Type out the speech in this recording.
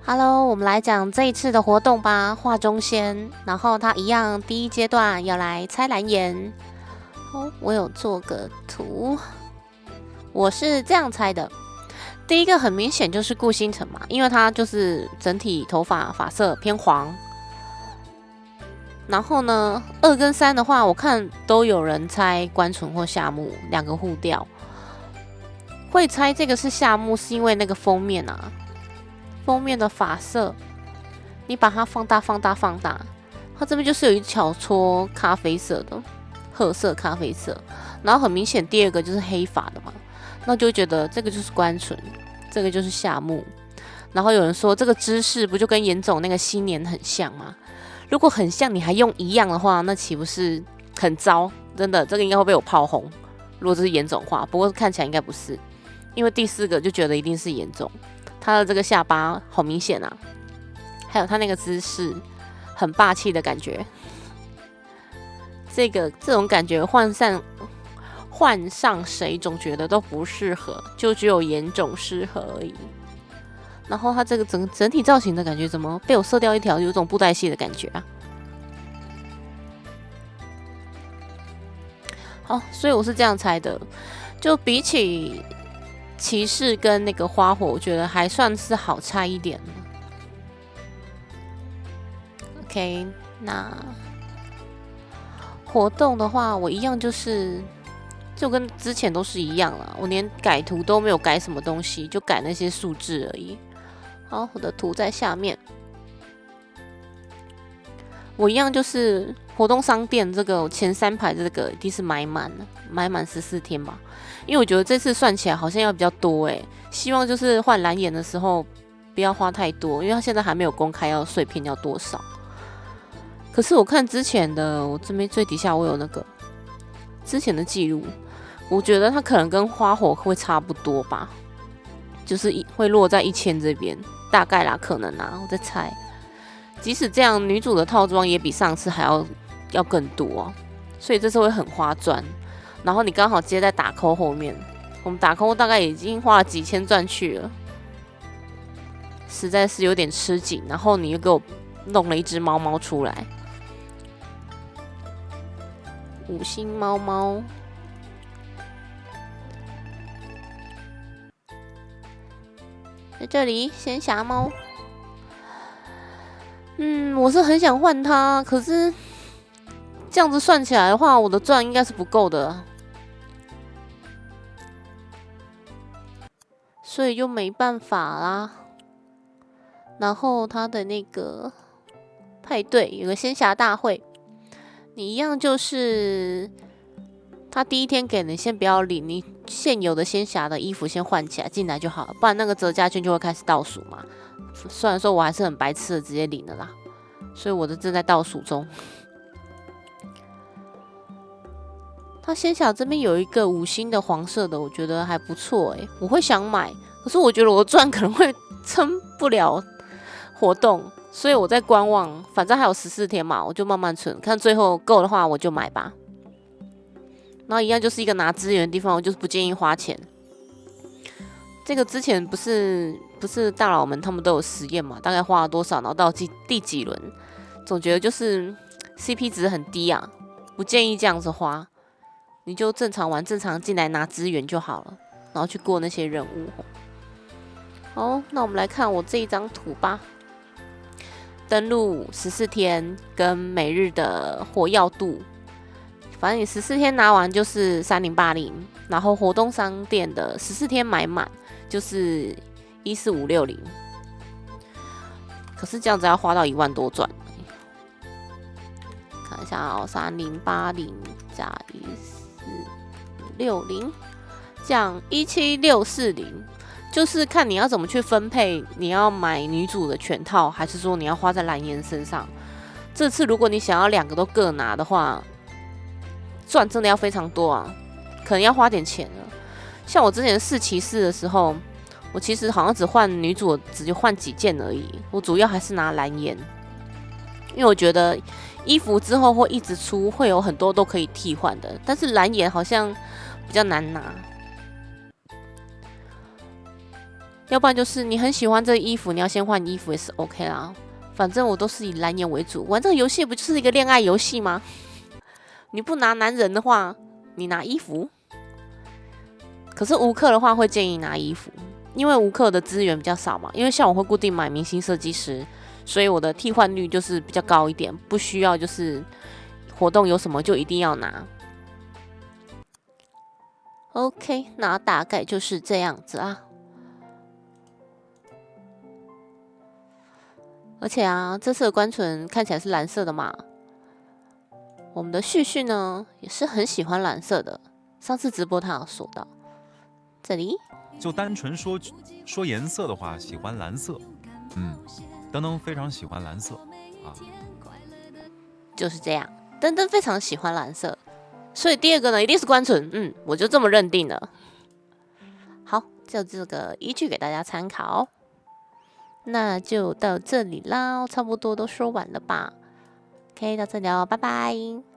Hello，我们来讲这一次的活动吧。画中仙，然后它一样，第一阶段要来猜蓝颜。我有做个图，我是这样猜的。第一个很明显就是顾星辰嘛，因为他就是整体头发发色偏黄。然后呢，2跟3的话，我看都有人猜关纯或夏目，两个互调。会猜这个是夏目，是因为那个封面啊。封面的发色，你把它放大，它这边就是有一小撮咖啡色的褐色咖啡色，然后很明显第二个就是黑发的嘛，那就会觉得这个就是关纯，这个就是夏目。然后有人说这个姿势不就跟严总那个新年很像吗？如果很像，你还用一样的话，那岂不是很糟？真的，这个应该会被我炮轰。如果这是严总的话，不过看起来应该不是，因为第4个就觉得一定是严总。他的这个下巴好明显啊，还有他那个姿势很霸气的感觉，这种感觉换上谁总觉得都不适合，就只有严总适合而已。然后他这个整体造型的感觉怎么被我射掉一条，有种布袋戏的感觉啊。好，所以我是这样猜的，就比起骑士跟那个花火，我觉得还算是好猜一点的。OK， 那活动的话，我一样就跟之前都是一样啦，我连改图都没有改什么东西，就改那些数字而已。好，我的图在下面，我一样就是活动商店这个前3排的这个一定是买满14天吧。因为我觉得这次算起来好像要比较多希望就是换蓝眼的时候不要花太多，因为他现在还没有公开要碎片要多少。可是我看之前的，我这边最底下我有那个之前的记录，我觉得它可能跟花火会差不多吧，就是会落在1000这边，大概啦，可能我在猜。即使这样，女主的套装也比上次还要更多所以这次会很花钻。然后你刚好接在打扣后面，我们打扣大概已经花了几千钻去了，实在是有点吃紧。然后你又给我弄了一只猫猫出来，5星猫猫，在这里仙侠猫。我是很想换它，可是这样子算起来的话，我的钻应该是不够的。所以就没办法啦。然后他的那个派对有个仙侠大会，你一样就是他第一天给你先不要领，你现有的仙侠的衣服先换起来进来就好了，不然那个折价券就会开始倒数嘛。虽然说我还是很白痴的直接领了啦，所以我的正在倒数中。他仙侠这边有一个5星的黄色的，我觉得还不错我会想买，可是我觉得我的钻可能会撑不了活动，所以我在观望，反正还有14天嘛，我就慢慢存，看最后够的话我就买吧。然后一样就是一个拿资源的地方，我就是不建议花钱。这个之前不是大佬们他们都有实验嘛，大概花了多少，然后到第几轮，总觉得就是 CP 值很低啊，不建议这样子花。你就正常玩，正常进来拿资源就好了，然后去过那些任务。好，那我们来看我这一张图吧。登录14天跟每日的火药度，反正你14天拿完就是3080，然后活动商店的14天买满就是14560。可是这样子要花到1万多钻。看一下3080加14560，这样17640，就是看你要怎么去分配，你要买女主的全套，还是说你要花在蓝颜身上。这次如果你想要2个都各拿的话，钻真的要非常多啊，可能要花点钱了。像我之前4骑士的时候，我其实好像只换女主，只换几件而已，我主要还是拿蓝颜，因为我觉得衣服之后会一直出，会有很多都可以替换的，但是蓝颜好像比较难拿。要不然就是你很喜欢这个衣服，你要先换衣服也是 OK 啦。反正我都是以蓝颜为主，玩这个游戏不就是一个恋爱游戏吗？你不拿男人的话，你拿衣服。可是无氪的话会建议拿衣服，因为无氪的资源比较少嘛。因为像我会固定买明星设计师，所以我的替换率就是比较高一点，不需要就是活动有什么就一定要拿。OK， 那大概就是这样子啊。而且啊，这次的关存看起来是蓝色的嘛。我们的旭旭呢，也是很喜欢蓝色的。上次直播他有说到，这里就单纯说颜色的话，喜欢蓝色。登登非常喜欢蓝色啊，就是这样。登登非常喜欢蓝色，所以第二个呢，一定是关存。我就这么认定了。好，就这个依据给大家参考。那就到这里啦，差不多都说完了吧 ？OK， 到这里哦，拜拜。